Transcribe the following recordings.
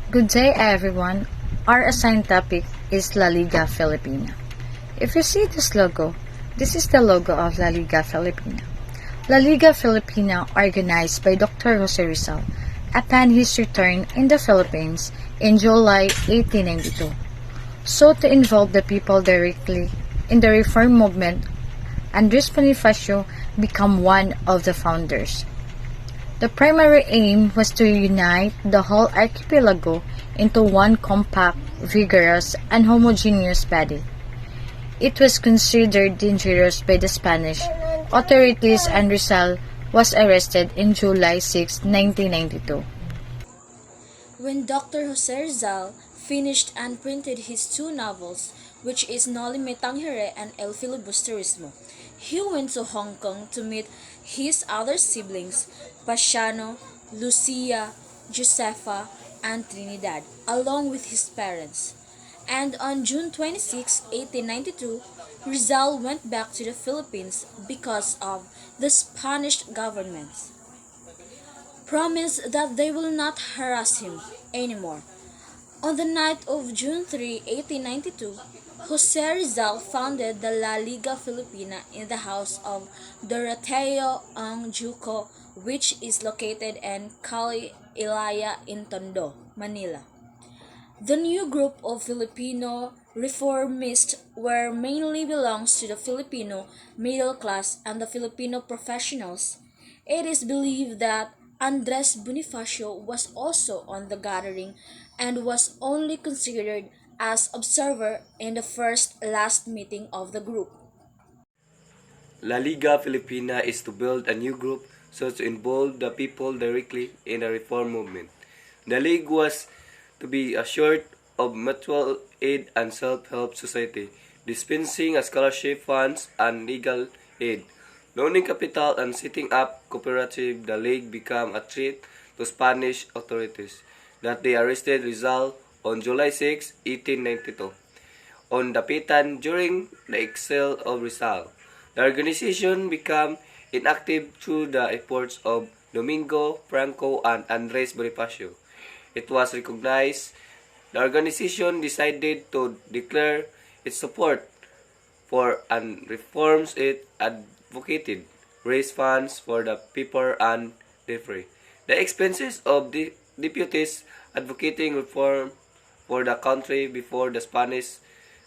Good day, everyone. Our assigned topic is La Liga Filipina. If you see this logo, this is the logo of La Liga Filipina. La Liga Filipina, organized by Dr. Jose Rizal upon his return in the Philippines in July 1892, so to involve the people directly in the reform movement. Andres Bonifacio became one of the founders. The primary aim was to unite the whole archipelago into one compact, vigorous, and homogeneous body. It was considered dangerous by the Spanish authorities, and Rizal was arrested in July 6, 1992. When Dr. Jose Rizal finished and printed his two novels, which is No Me Tangere and El Filibusterismo, he went to Hong Kong to meet his other siblings, Pasiano, Lucia, Josefa, and Trinidad, along with his parents. And on June 26, 1892, Rizal went back to the Philippines because of the Spanish government promised that they will not harass him anymore. On the night of June 3, 1892, Jose Rizal founded the La Liga Filipina in the house of Doroteo Ang Juco, which is located in Calle Ilaya in Tondo, Manila. The new group of Filipino reformists were mainly belongs to the Filipino middle class and the Filipino professionals. It is believed that Andres Bonifacio was also on the gathering and was only considered as observer in the first last meeting of the group. La Liga Filipina is to build a new group so to involve the people directly in the reform movement. The League was to be a sort of mutual aid and self-help society, dispensing a scholarship funds and legal aid. Loaning capital and setting up cooperative, the League became a threat to Spanish authorities that they arrested Rizal on July 6, 1892, on Dapitan during the exile of Rizal. The organization became inactive through the efforts of Domingo Franco and Andres Bonifacio. It was recognized. The organization decided to declare its support for and reforms it advocated, raise funds for the people and the free. The expenses of the deputies advocating reform for the country before the Spanish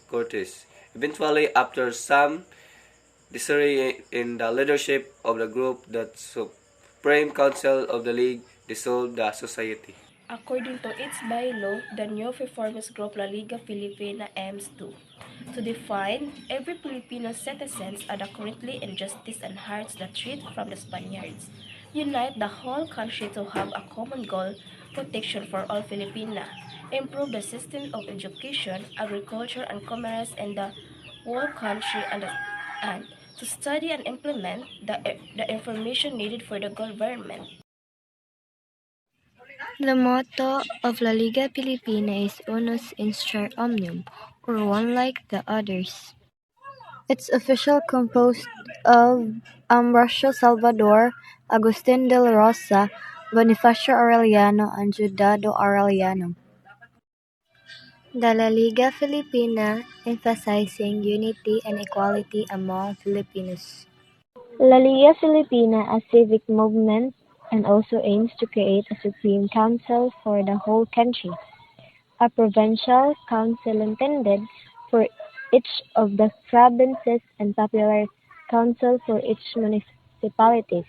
Cortes. Eventually, after some disarray in the leadership of the group, the Supreme Council of the League dissolved the society. According to its bylaw, the new reformist group La Liga Filipina aims to define every Filipino citizens as currently injustice and hurts the threat from the Spaniards, unite the whole country to have a common goal, protection for all Filipina, improve the system of education, agriculture, and commerce in the whole country, and to study and implement the information needed for the government. The motto of La Liga Filipina is Unus Instar Omnium, or one like the others. Its official composed of Ambrosio Salvador, Agustin del Rosa, Bonifacio Aureliano, and Judado Aureliano. The La Liga Filipina, emphasizing unity and equality among Filipinos. La Liga Filipina, a civic movement, and also aims to create a supreme council for the whole country, a provincial council intended for each of the provinces and popular council for each municipalities.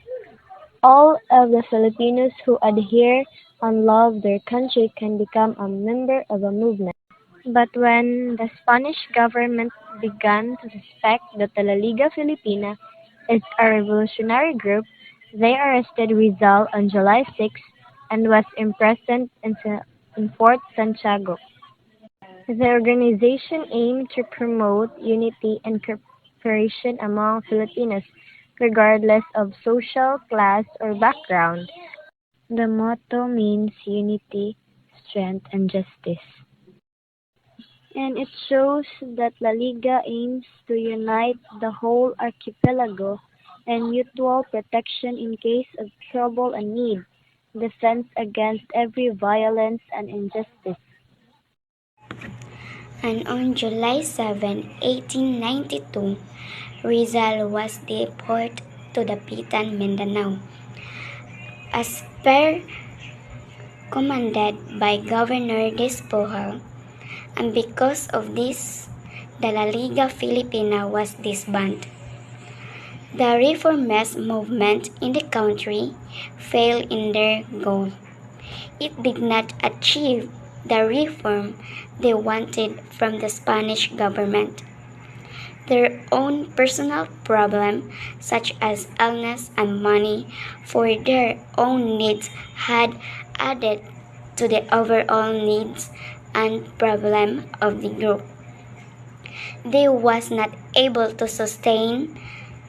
All of the Filipinos who adhere and love their country can become a member of a movement. But when the Spanish government began to suspect that the La Liga Filipina is a revolutionary group, they arrested Rizal on July 6 and was imprisoned in Fort Santiago. The organization aimed to promote unity and cooperation among Filipinos, regardless of social, class, or background. The motto means unity, strength, and justice. And it shows that La Liga aims to unite the whole archipelago and mutual protection in case of trouble and need. defense against every violence and injustice. And on July 7, 1892, Rizal was deported to the Pitan, Mindanao, as per commanded by Governor Despojal, and because of this, the La Liga Filipina was disbanded. The reformist movement in the country failed in their goal. It did not achieve the reform they wanted from the Spanish government. Their own personal problems, such as illness and money for their own needs, had added to the overall needs and problem of the group. They was not able to sustain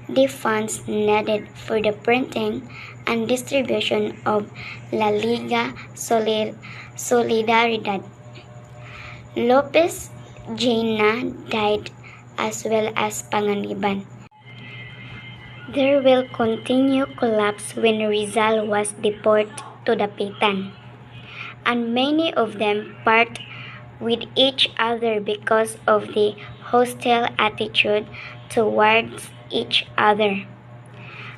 the funds needed for the printing and distribution of La Liga Solidaridad. Lopez Jaina died as well as Panganiban. There will continue collapse when Rizal was deported to the Pitan, and many of them part with each other because of the hostile attitude towards each other.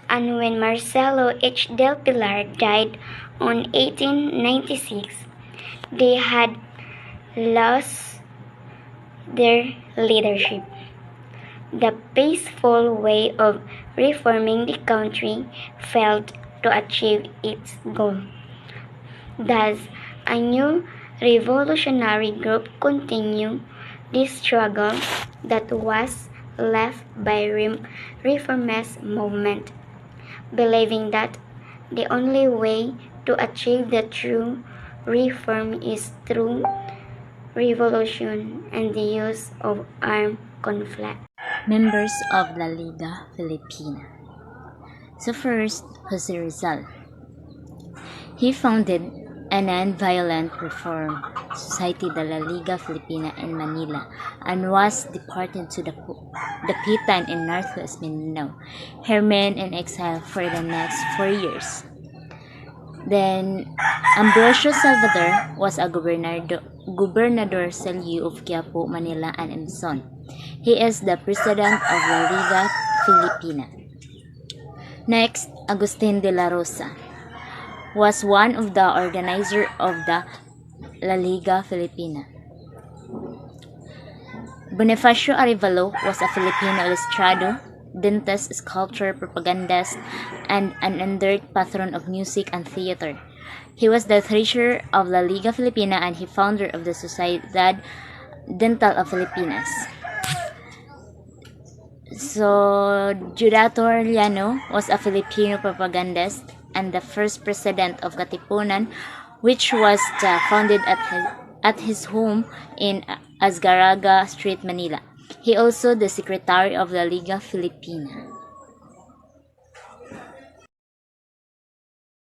And when Marcelo H. del Pilar died on 1896, they had lost their leadership. The peaceful way of reforming the country failed to achieve its goal. Thus, a new revolutionary group continued the struggle that was left by reformist movement, believing that the only way to achieve the true reform is through revolution and the use of armed conflict. Members of La Liga Filipina. So first, Jose Rizal. He founded a non-violent reform society, the La Liga Filipina in Manila, and was deported to the Pitan in Northwest Mindanao. He remained in exile for the next 4 years. Then, Ambrosio Salvador was a Gobernador Salyu of Quiapo, Manila, and Emson. He is the president of La Liga Filipina. Next, Agustin de la Rosa was one of the organizers of the La Liga Filipina. Bonifacio Arevalo was a Filipino ilustrado, dentist, sculptor, propagandist, and an endured patron of music and theater. He was the treasurer of La Liga Filipina and he founder of the Sociedad Dental of Filipinas. So, Judator Llano was a Filipino propagandist and the first president of Katipunan, which was founded at his home in Azgaraga Street, Manila. He also the secretary of La Liga Filipina.